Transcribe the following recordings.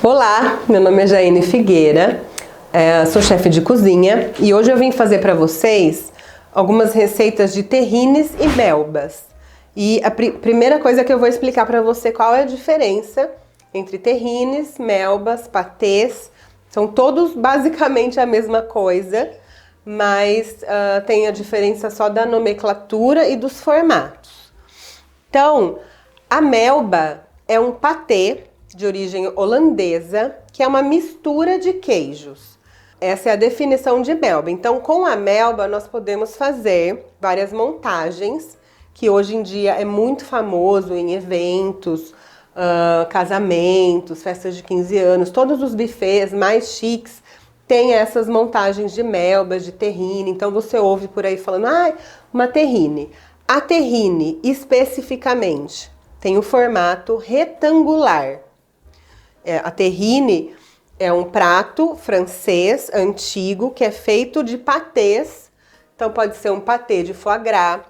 Olá, meu nome é Jaine Figueira, sou chefe de cozinha e hoje eu vim fazer para vocês algumas receitas de terrines e melbas. E a primeira coisa que eu vou explicar para você qual é a diferença entre terrines, melbas, patês. São todos basicamente a mesma coisa, mas tem a diferença só da nomenclatura e dos formatos. Então, a melba é um patê de origem holandesa, que é uma mistura de queijos. Essa é a definição de melba. Então, com a melba, nós podemos fazer várias montagens, que hoje em dia é muito famoso em eventos, casamentos, festas de 15 anos, todos os buffets mais chiques têm essas montagens de melbas, de terrine. Então, você ouve por aí falando, uma terrine. A terrine, especificamente, tem o formato retangular. A terrine é um prato francês antigo que é feito de patês. Então pode ser um patê de foie gras,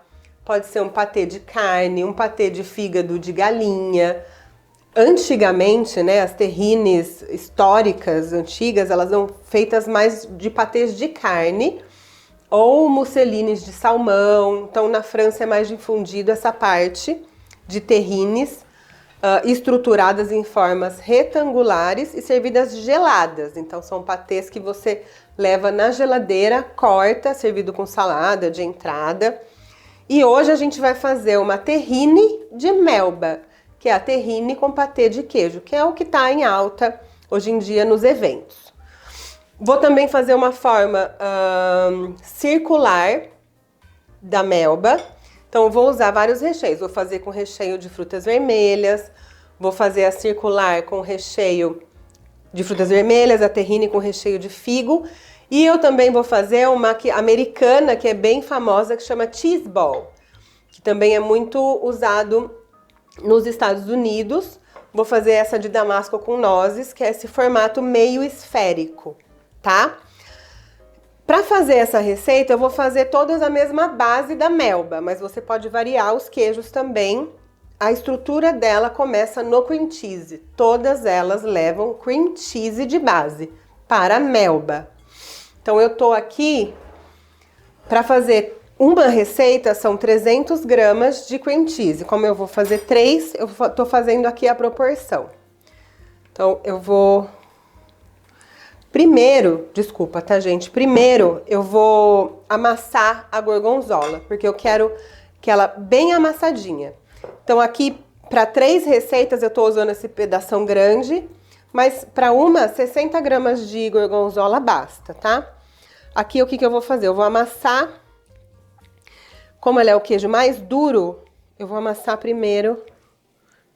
pode ser um patê de carne, um patê de fígado de galinha. Antigamente, né, as terrines históricas, antigas, elas são feitas mais de patês de carne ou musselines de salmão. Então na França é mais difundido essa parte de terrines estruturadas em formas retangulares e servidas geladas. Então são patês que você leva na geladeira, corta, servido com salada de entrada. E hoje a gente vai fazer uma terrine de melba, que é a terrine com patê de queijo, que é o que está em alta hoje em dia nos eventos. Vou também fazer uma forma circular da melba. Então, eu vou usar vários recheios. Vou fazer com recheio de frutas vermelhas, vou fazer a circular com recheio de frutas vermelhas, a terrine com recheio de figo. E eu também vou fazer uma americana, que é bem famosa, que chama cheese ball, que também é muito usado nos Estados Unidos. Vou fazer essa de damasco com nozes, que é esse formato meio esférico, tá? Para fazer essa receita, eu vou fazer todas a mesma base da melba, mas você pode variar os queijos também. A estrutura dela começa no cream cheese. Todas elas levam cream cheese de base para a melba. Então, eu tô aqui para fazer uma receita, são 300 gramas de cream cheese. Como eu vou fazer 3, eu tô fazendo aqui a proporção. Então, eu vou... Primeiro, desculpa, tá, gente? Primeiro, eu vou amassar a gorgonzola, porque eu quero que ela bem amassadinha. Então, aqui, para 3 receitas, eu tô usando esse pedação grande, mas para uma, 60 gramas de gorgonzola basta, tá? Aqui, o que eu vou fazer? Eu vou amassar, como ela é o queijo mais duro, eu vou amassar primeiro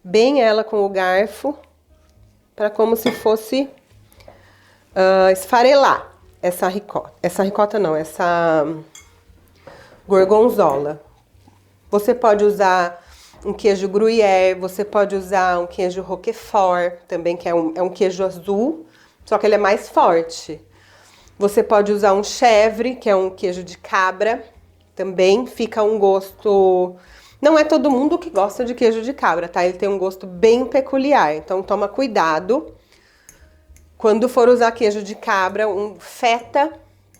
bem ela com o garfo, para como se fosse... esfarelar essa gorgonzola. Você pode usar um queijo gruyère, você pode usar um queijo roquefort, também, que é um queijo azul, só que ele é mais forte. Você pode usar um chèvre, que é um queijo de cabra, também fica um gosto... Não é todo mundo que gosta de queijo de cabra, tá? Ele tem um gosto bem peculiar, então toma cuidado. Quando for usar queijo de cabra, um feta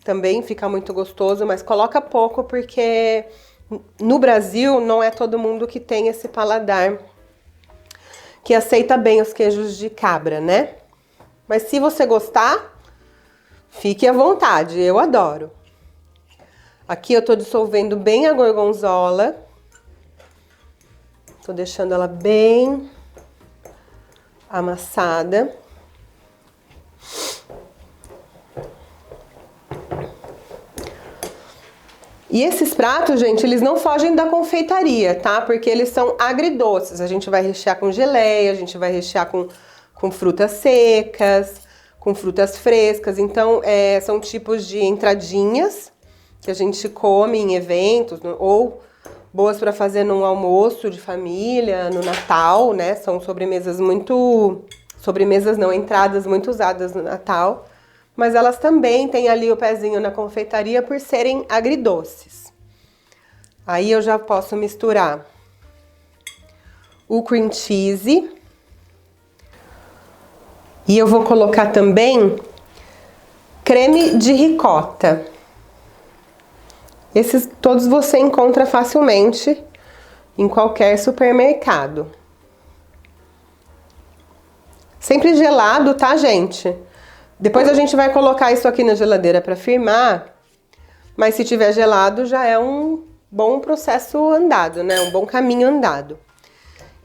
também fica muito gostoso, mas coloca pouco porque no Brasil não é todo mundo que tem esse paladar que aceita bem os queijos de cabra, né? Mas se você gostar, fique à vontade, eu adoro. Aqui eu tô dissolvendo bem a gorgonzola, tô deixando ela bem amassada. E esses pratos, gente, eles não fogem da confeitaria, tá? Porque eles são agridoces. A gente vai rechear com geleia, a gente vai rechear com frutas secas, com frutas frescas. Então, são tipos de entradinhas que a gente come em eventos, ou boas para fazer num almoço de família, no Natal, né? São sobremesas muito... Sobremesas não, entradas muito usadas no Natal. Mas elas também têm ali o pezinho na confeitaria por serem agridoces. Aí eu já posso misturar o cream cheese E eu vou colocar também creme de ricota. Esses todos você encontra facilmente em qualquer supermercado. Sempre gelado, tá, gente? Depois a gente vai colocar isso aqui na geladeira para firmar, mas se tiver gelado já é um bom processo andado, né? Um bom caminho andado.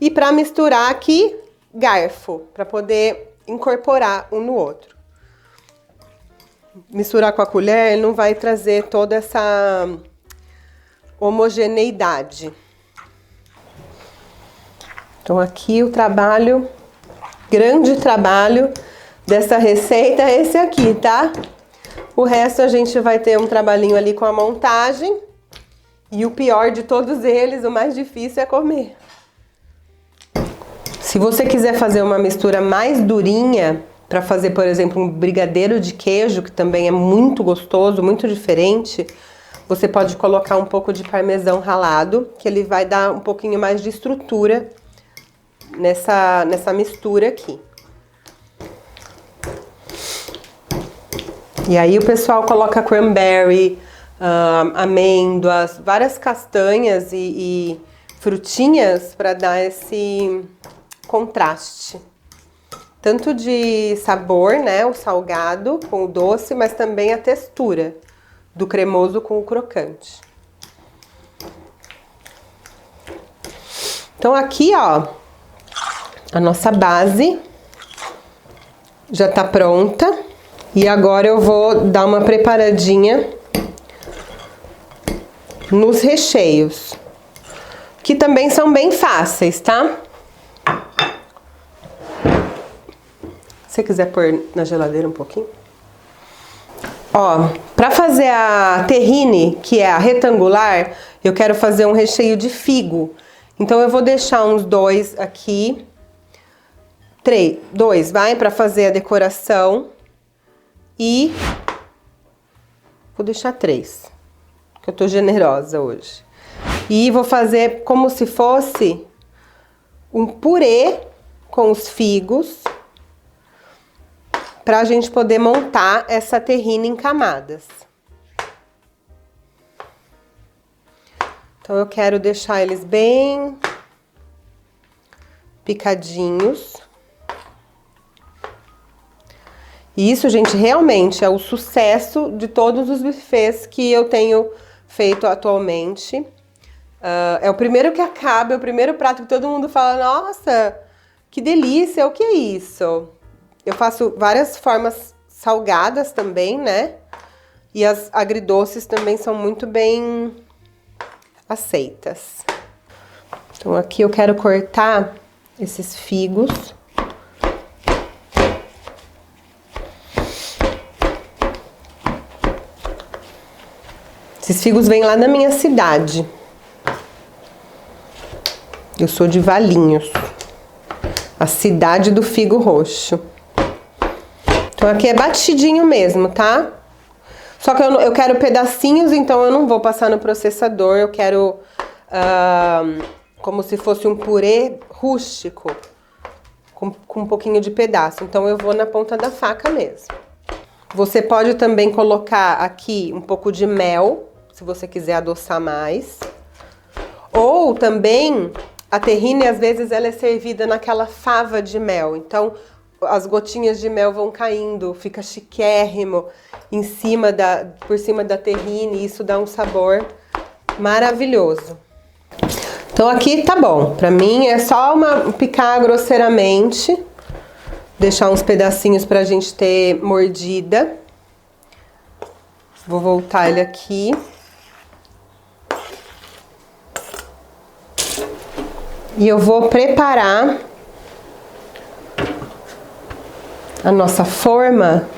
E para misturar aqui, garfo, para poder incorporar um no outro. Misturar com a colher não vai trazer toda essa homogeneidade. Então aqui o trabalho, grande trabalho dessa receita é esse aqui, tá? O resto a gente vai ter um trabalhinho ali com a montagem. E o pior de todos eles, o mais difícil é comer. Se você quiser fazer uma mistura mais durinha, para fazer, por exemplo, um brigadeiro de queijo, que também é muito gostoso, muito diferente, você pode colocar um pouco de parmesão ralado, que ele vai dar um pouquinho mais de estrutura nessa mistura aqui. E aí o pessoal coloca cranberry, amêndoas, várias castanhas e frutinhas para dar esse contraste. Tanto de sabor, né, o salgado com o doce, mas também a textura do cremoso com o crocante. Então aqui, ó, a nossa base já tá pronta. E agora eu vou dar uma preparadinha nos recheios, que também são bem fáceis, tá? Se você quiser pôr na geladeira um pouquinho. Ó, pra fazer a terrine, que é a retangular, eu quero fazer um recheio de figo. Então eu vou deixar uns 2 aqui. 2, vai, pra fazer a decoração. E vou deixar 3, que eu tô generosa hoje. E vou fazer como se fosse um purê com os figos, pra gente poder montar essa terrine em camadas. Então eu quero deixar eles bem picadinhos. E isso, gente, realmente é o sucesso de todos os buffets que eu tenho feito atualmente. É o primeiro que acaba, é o primeiro prato que todo mundo fala, nossa, que delícia, o que é isso? Eu faço várias formas salgadas também, né? E as agridoces também são muito bem aceitas. Então aqui eu quero cortar esses figos. Esses figos vêm lá da minha cidade. Eu sou de Valinhos, a cidade do figo roxo. Então aqui é batidinho mesmo, tá? Só que eu quero pedacinhos, então eu não vou passar no processador. Eu quero como se fosse um purê rústico, com um pouquinho de pedaço. Então eu vou na ponta da faca mesmo. Você pode também colocar aqui um pouco de mel, se você quiser adoçar mais. Ou também, a terrine, às vezes, ela é servida naquela fava de mel. Então, as gotinhas de mel vão caindo, fica chiquérrimo por cima da terrine. E isso dá um sabor maravilhoso. Então, aqui tá bom. Pra mim, é só picar grosseiramente. Deixar uns pedacinhos pra gente ter mordida. Vou voltar ele aqui. E eu vou preparar a nossa forma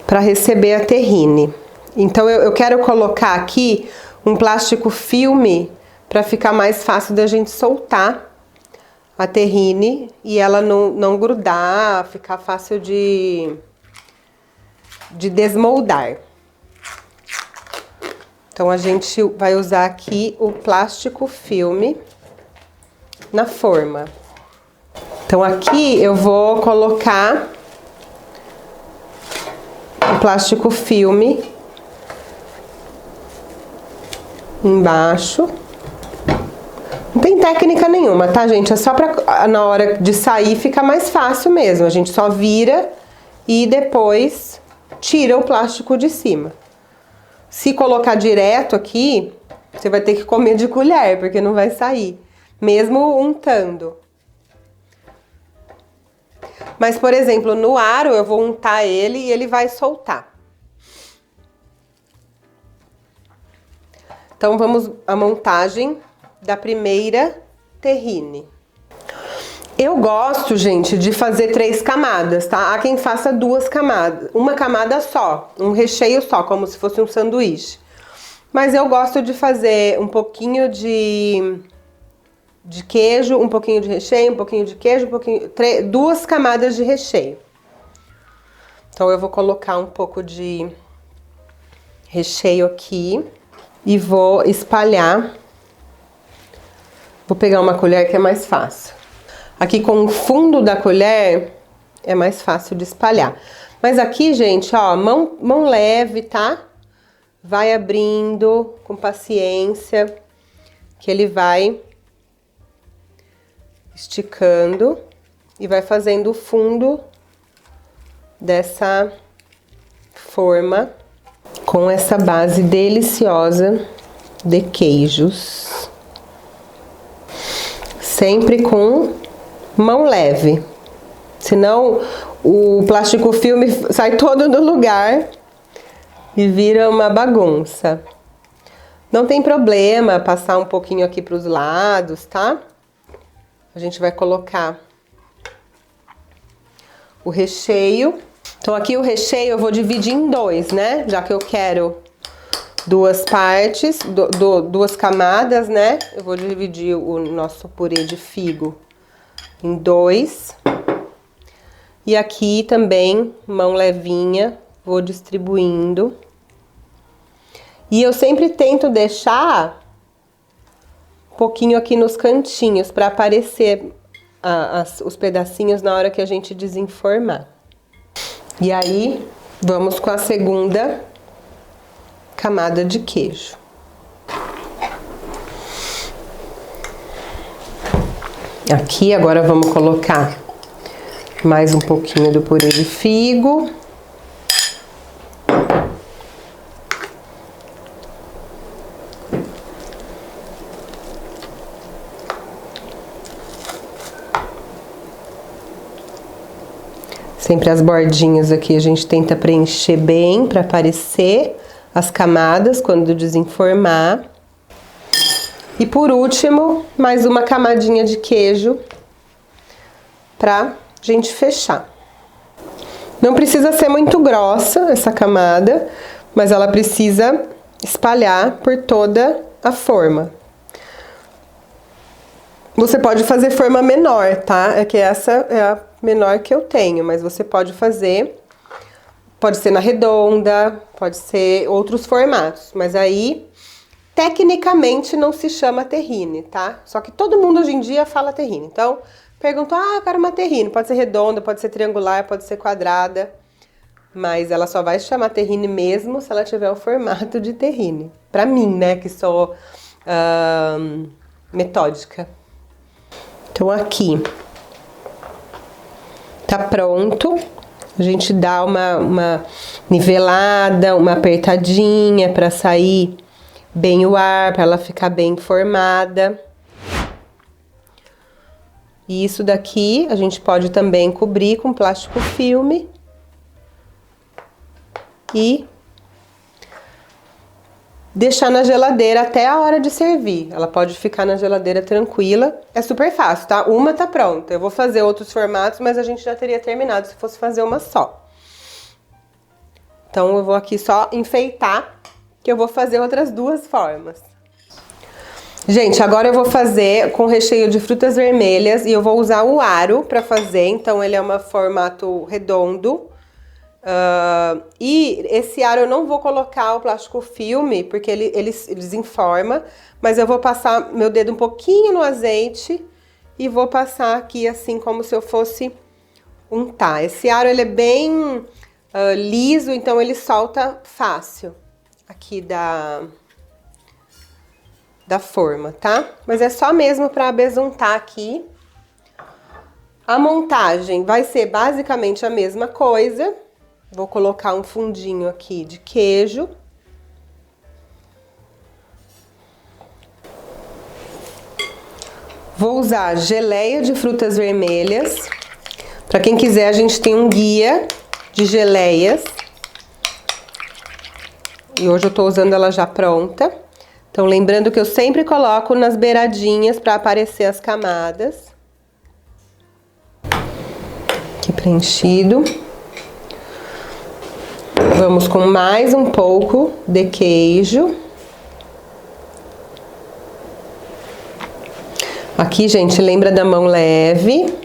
para receber a terrine. Então eu quero colocar aqui um plástico filme para ficar mais fácil da gente soltar a terrine e ela não grudar, ficar fácil de desmoldar. Então a gente vai usar aqui o plástico filme na forma. Então aqui eu vou colocar plástico filme embaixo. Não tem técnica nenhuma, tá, gente? É só pra na hora de sair ficar mais fácil mesmo. A gente só vira e depois tira o plástico de cima. Se colocar direto aqui, você vai ter que comer de colher, porque não vai sair. Mesmo untando. Mas, por exemplo, no aro eu vou untar ele e ele vai soltar. Então, vamos à montagem da primeira terrine. Eu gosto, gente, de fazer 3 camadas, tá? Há quem faça 2 camadas, uma camada só, um recheio só, como se fosse um sanduíche. Mas eu gosto de fazer um pouquinho de queijo, um pouquinho de recheio, um pouquinho de queijo, 2 camadas de recheio. Então eu vou colocar um pouco de recheio aqui e vou espalhar. Vou pegar uma colher que é mais fácil. Aqui com o fundo da colher é mais fácil de espalhar. Mas aqui, gente, ó, mão leve, tá? Vai abrindo com paciência, que ele vai esticando e vai fazendo o fundo dessa forma com essa base deliciosa de queijos. Sempre com mão leve, senão o plástico filme sai todo do lugar e vira uma bagunça. Não tem problema passar um pouquinho aqui para os lados, tá? A gente vai colocar o recheio. Então aqui o recheio eu vou dividir em 2, né? Já que eu quero 2 partes, 2 camadas, né? Eu vou dividir o nosso purê de figo em 2. E aqui também, mão levinha, vou distribuindo. E eu sempre tento deixar um pouquinho aqui nos cantinhos para aparecer os pedacinhos na hora que a gente desenformar. E aí, vamos com a segunda camada de queijo. Aqui agora vamos colocar mais um pouquinho do purê de figo. Sempre as bordinhas aqui a gente tenta preencher bem para aparecer as camadas quando desenformar. E por último, mais uma camadinha de queijo pra gente fechar. Não precisa ser muito grossa essa camada, mas ela precisa espalhar por toda a forma. Você pode fazer forma menor, tá? É que essa é a menor que eu tenho, mas você pode fazer, pode ser na redonda, pode ser outros formatos, mas aí tecnicamente não se chama terrine, tá? Só que todo mundo hoje em dia fala terrine. Então, perguntou, eu quero uma terrine, pode ser redonda, pode ser triangular, pode ser quadrada, mas ela só vai se chamar terrine mesmo se ela tiver o formato de terrine. Pra mim, né, que sou metódica. Então aqui tá pronto, a gente dá uma nivelada, uma apertadinha para sair bem o ar, para ela ficar bem formada. E isso daqui a gente pode também cobrir com plástico filme e deixar na geladeira até a hora de servir. Ela pode ficar na geladeira tranquila. É super fácil, tá? Uma tá pronta. Eu vou fazer outros formatos, mas a gente já teria terminado se fosse fazer uma só. Então eu vou aqui só enfeitar, que eu vou fazer outras 2 formas. Gente, agora eu vou fazer com recheio de frutas vermelhas e eu vou usar o aro pra fazer. Então ele é um formato redondo. E esse aro eu não vou colocar o plástico filme, porque ele desenforma, mas eu vou passar meu dedo um pouquinho no azeite e vou passar aqui assim como se eu fosse untar. Esse aro ele é bem liso, então ele solta fácil aqui da forma, tá? Mas é só mesmo para besuntar aqui. A montagem vai ser basicamente a mesma coisa. Vou colocar um fundinho aqui de queijo. Vou usar geleia de frutas vermelhas. Para quem quiser, a gente tem um guia de geleias. E hoje eu tô usando ela já pronta. Então, lembrando que eu sempre coloco nas beiradinhas para aparecer as camadas. Aqui preenchido. Vamos com mais um pouco de queijo. Aqui, gente, lembra da mão leve.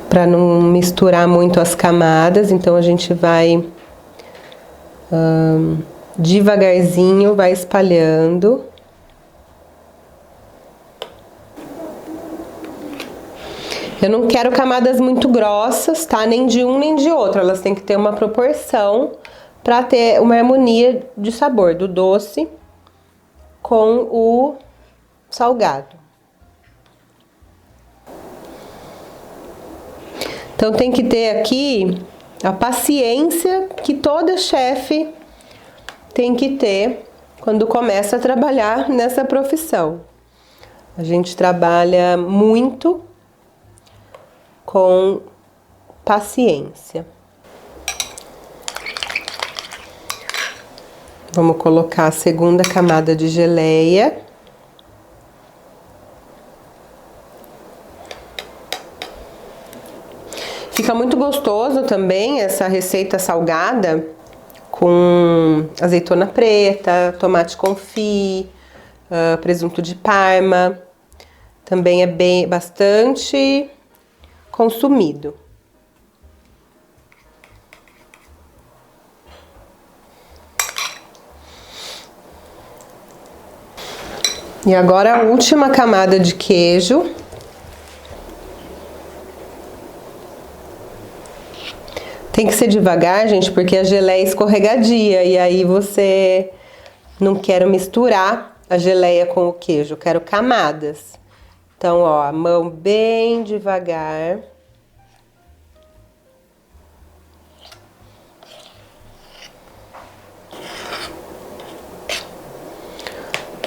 Para não misturar muito as camadas, então a gente vai devagarzinho, vai espalhando. Eu não quero camadas muito grossas, tá? Nem de um nem de outro. Elas têm que ter uma proporção para ter uma harmonia de sabor do doce com o salgado. Então tem que ter aqui a paciência que toda chefe tem que ter quando começa a trabalhar nessa profissão. A gente trabalha muito com paciência. Vamos colocar a segunda camada de geleia. Fica muito gostoso também essa receita salgada com azeitona preta, tomate confit, presunto de Parma. Também é bastante consumido. E agora a última camada de queijo. Tem que ser devagar, gente, porque a geleia é escorregadia e aí você não quer misturar a geleia com o queijo, eu quero camadas. Então, ó, a mão bem devagar.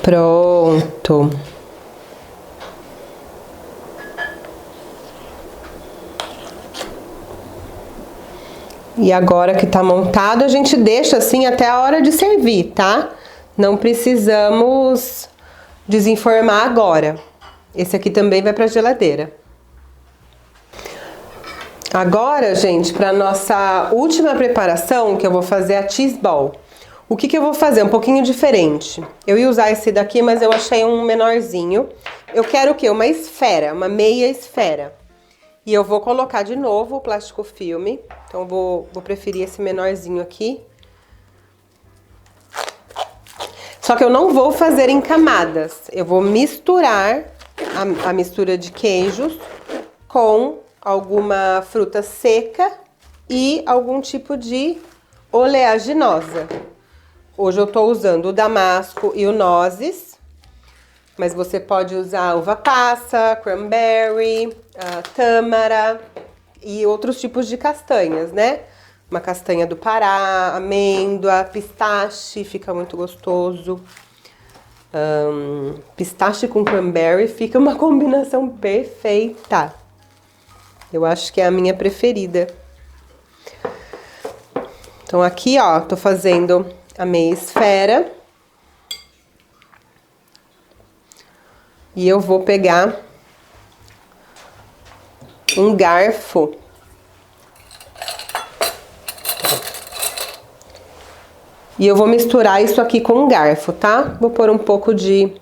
Pronto. E agora que tá montado, a gente deixa assim até a hora de servir, tá? Não precisamos desenformar agora. Esse aqui também vai pra geladeira. Agora, gente, para nossa última preparação, que eu vou fazer a cheese ball. O que eu vou fazer? Um pouquinho diferente. Eu ia usar esse daqui, mas eu achei um menorzinho. Eu quero o quê? Uma esfera, uma meia esfera. E eu vou colocar de novo o plástico filme. Então, vou preferir esse menorzinho aqui. Só que eu não vou fazer em camadas. Eu vou misturar a mistura de queijos com alguma fruta seca e algum tipo de oleaginosa. Hoje eu tô usando o damasco e o nozes. Mas você pode usar uva passa, cranberry, tâmara e outros tipos de castanhas, né? Uma castanha do Pará, amêndoa, pistache, fica muito gostoso. Pistache com cranberry fica uma combinação perfeita. Eu acho que é a minha preferida. Então aqui, ó, tô fazendo a meia esfera. E eu vou pegar um garfo. E eu vou misturar isso aqui com um garfo, tá? Vou pôr um pouco de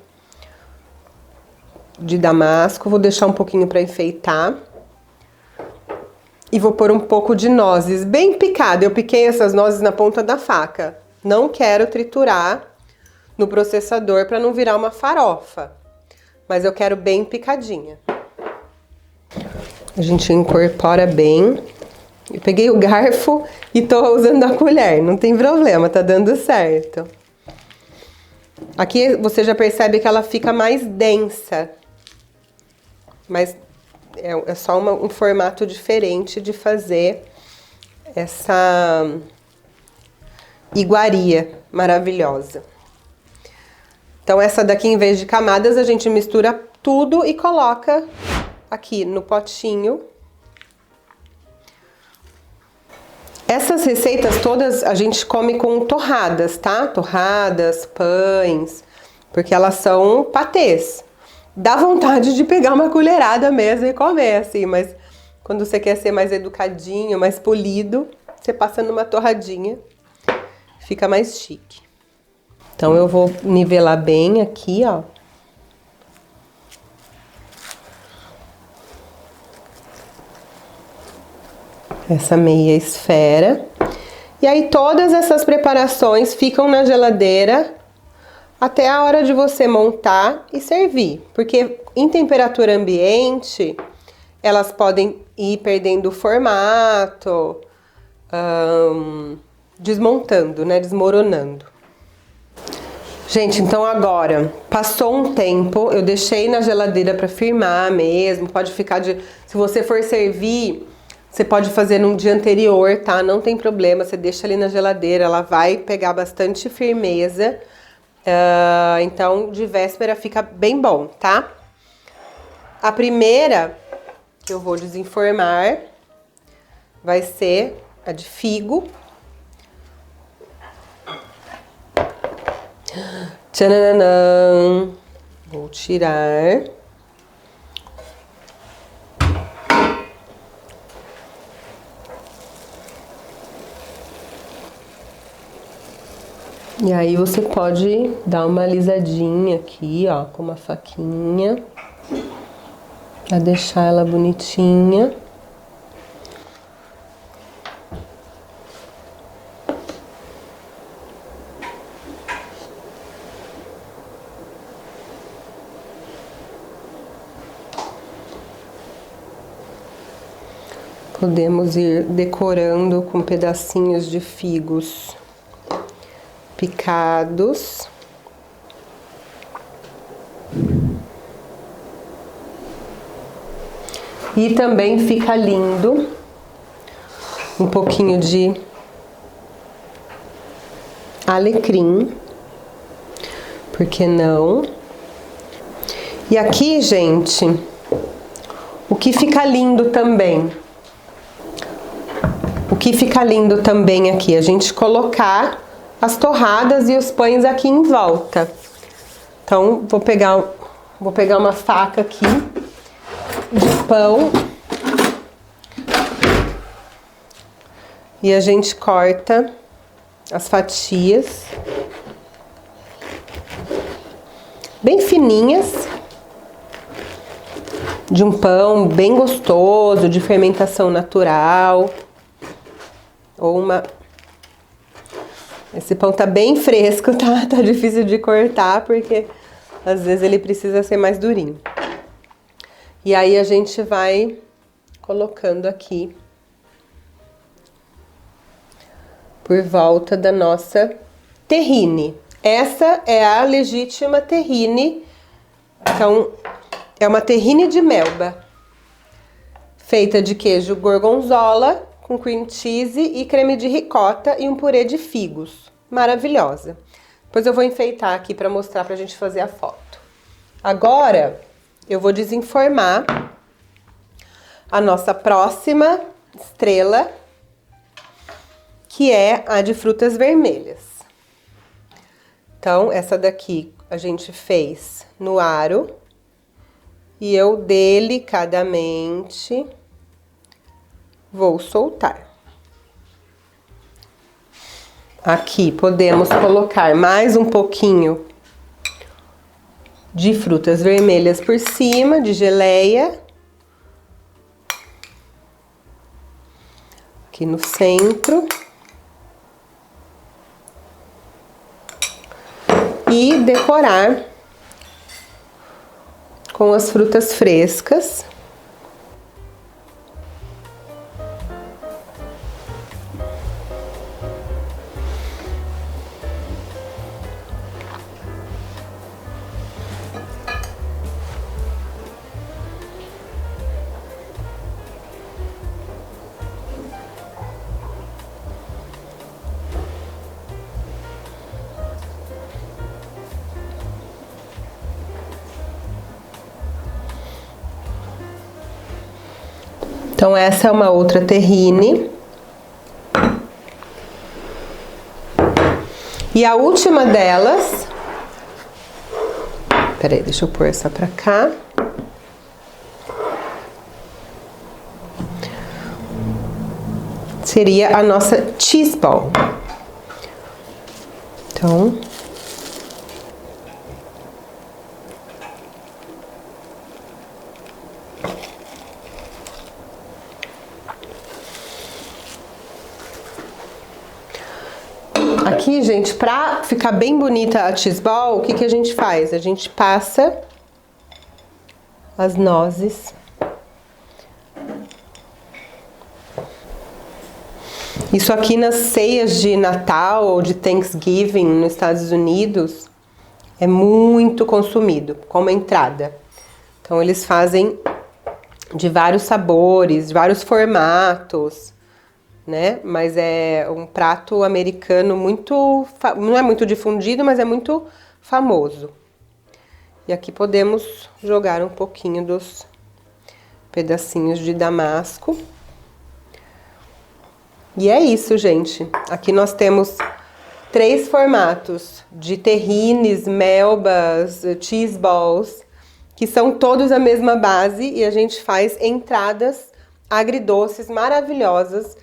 damasco, vou deixar um pouquinho para enfeitar. E vou pôr um pouco de nozes, bem picada. Eu piquei essas nozes na ponta da faca. Não quero triturar no processador para não virar uma farofa. Mas eu quero bem picadinha. A gente incorpora bem. Eu peguei o garfo e tô usando a colher, não tem problema, tá dando certo. Aqui você já percebe que ela fica mais densa, mas é só um formato diferente de fazer essa iguaria maravilhosa. Então essa daqui, em vez de camadas, a gente mistura tudo e coloca aqui no potinho. Essas receitas todas a gente come com torradas, tá? Torradas, pães, porque elas são patês. Dá vontade de pegar uma colherada mesmo e comer, assim, mas quando você quer ser mais educadinho, mais polido, você passa numa torradinha, fica mais chique. Então eu vou nivelar bem aqui, ó. Essa meia esfera. E aí todas essas preparações ficam na geladeira até a hora de você montar e servir. Porque em temperatura ambiente, elas podem ir perdendo o formato, desmontando, né? Desmoronando. Gente, então agora, passou um tempo, eu deixei na geladeira para firmar mesmo, pode ficar de... Se você for servir, você pode fazer num dia anterior, tá? Não tem problema, você deixa ali na geladeira, ela vai pegar bastante firmeza. Então, de véspera fica bem bom, tá? A primeira que eu vou desenformar vai ser a de figo. Tchananã! Vou tirar. E aí você pode dar uma alisadinha aqui, ó, com uma faquinha, pra deixar ela bonitinha. Podemos ir decorando com pedacinhos de figos picados. E também fica lindo um pouquinho de alecrim, por que não? E aqui, gente, o que fica lindo também? O que fica lindo também aqui? A gente colocar as torradas e os pães aqui em volta. Então, vou pegar uma faca aqui de pão e a gente corta as fatias bem fininhas de um pão bem gostoso, de fermentação natural, ou esse pão tá bem fresco, tá? Tá difícil de cortar porque às vezes ele precisa ser mais durinho. E aí a gente vai colocando aqui por volta da nossa terrine. Essa é a legítima terrine. Então, é uma terrine de melba, feita de queijo gorgonzola, com cream cheese e creme de ricota e um purê de figos. Maravilhosa. Depois eu vou enfeitar aqui para mostrar pra gente fazer a foto. Agora, eu vou desenformar a nossa próxima estrela, que é a de frutas vermelhas. Então, essa daqui a gente fez no aro e eu delicadamente vou soltar. Aqui podemos colocar mais um pouquinho de frutas vermelhas por cima, de geleia. Aqui no centro. E decorar com as frutas frescas. Então essa é uma outra terrine. E a última delas... Peraí, deixa eu pôr essa pra cá. Seria a nossa cheese ball. Então... Aqui, gente, pra ficar bem bonita a cheese ball, o que que a gente faz? A gente passa as nozes. Isso aqui nas ceias de Natal ou de Thanksgiving nos Estados Unidos é muito consumido como entrada. Então eles fazem de vários sabores, de vários formatos, né? Mas é um prato americano muito, não é muito difundido, mas é muito famoso. E aqui podemos jogar um pouquinho dos pedacinhos de damasco. E é isso, gente. Aqui nós temos 3 formatos de terrines, melbas, cheese balls, que são todos a mesma base e a gente faz entradas agridoces maravilhosas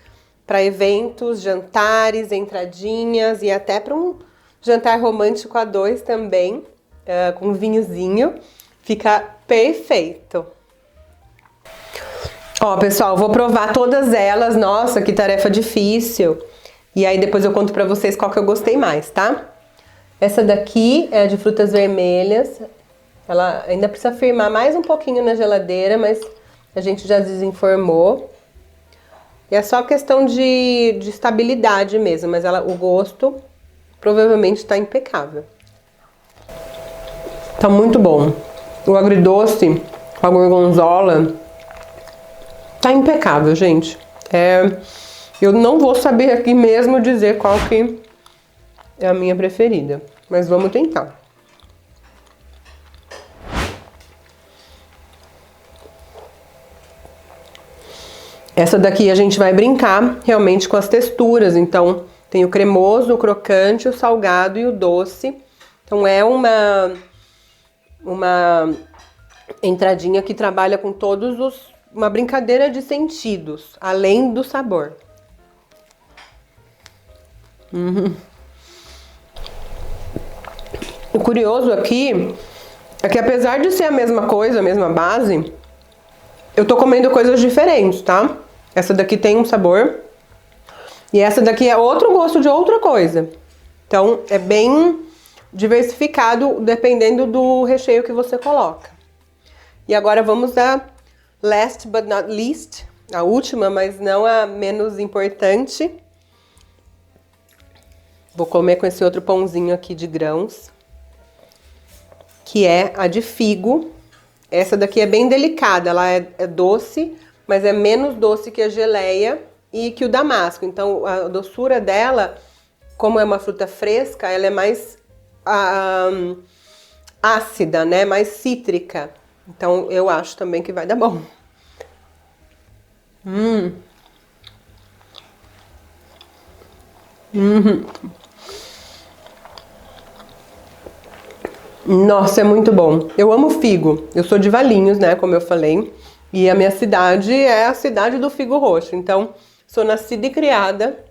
para eventos, jantares, entradinhas e até para um jantar romântico a 2 também, com vinhozinho. Fica perfeito. Ó, pessoal, vou provar todas elas. Nossa, que tarefa difícil. E aí depois eu conto pra vocês qual que eu gostei mais, tá? Essa daqui é de frutas vermelhas. Ela ainda precisa firmar mais um pouquinho na geladeira, mas a gente já desenformou. E é só questão de estabilidade mesmo, mas o gosto provavelmente tá impecável. Tá muito bom. O agridoce com a gorgonzola... Tá impecável, gente. Eu não vou saber aqui mesmo dizer qual que é a minha preferida, mas vamos tentar. Essa daqui a gente vai brincar realmente com as texturas, então tem o cremoso, o crocante, o salgado e o doce. Então é uma entradinha que trabalha com todos os... Uma brincadeira de sentidos, além do sabor. O curioso aqui é que apesar de ser a mesma coisa, a mesma base, eu tô comendo coisas diferentes, tá? Essa daqui tem um sabor e essa daqui é outro gosto de outra coisa. Então é bem diversificado dependendo do recheio que você coloca. E agora vamos dar... Last but not least, a última, mas não a menos importante. Vou comer com esse outro pãozinho aqui de grãos, que é a de figo. Essa daqui é bem delicada, ela é doce, mas é menos doce que a geleia e que o damasco. Então a doçura dela, como é uma fruta fresca, ela é mais ácida, né? Mais cítrica. Então eu acho também que vai dar bom. Nossa, é muito bom. Eu amo figo. Eu sou de Valinhos, né, como eu falei. E a minha cidade é a cidade do figo roxo. Então, sou nascida e criada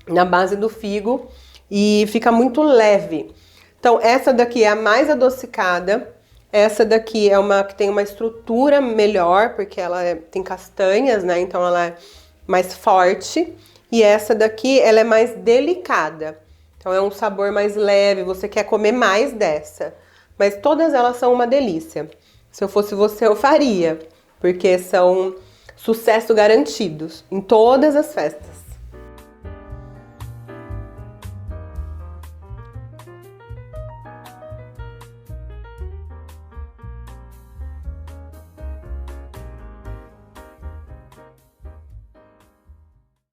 na base do figo e fica muito leve. Então, essa daqui é a mais adocicada. Essa daqui é uma que tem uma estrutura melhor, porque ela tem castanhas, né? Então ela é mais forte. E essa daqui, ela é mais delicada. Então é um sabor mais leve, você quer comer mais dessa. Mas todas elas são uma delícia. Se eu fosse você, eu faria. Porque são sucesso garantidos em todas as festas.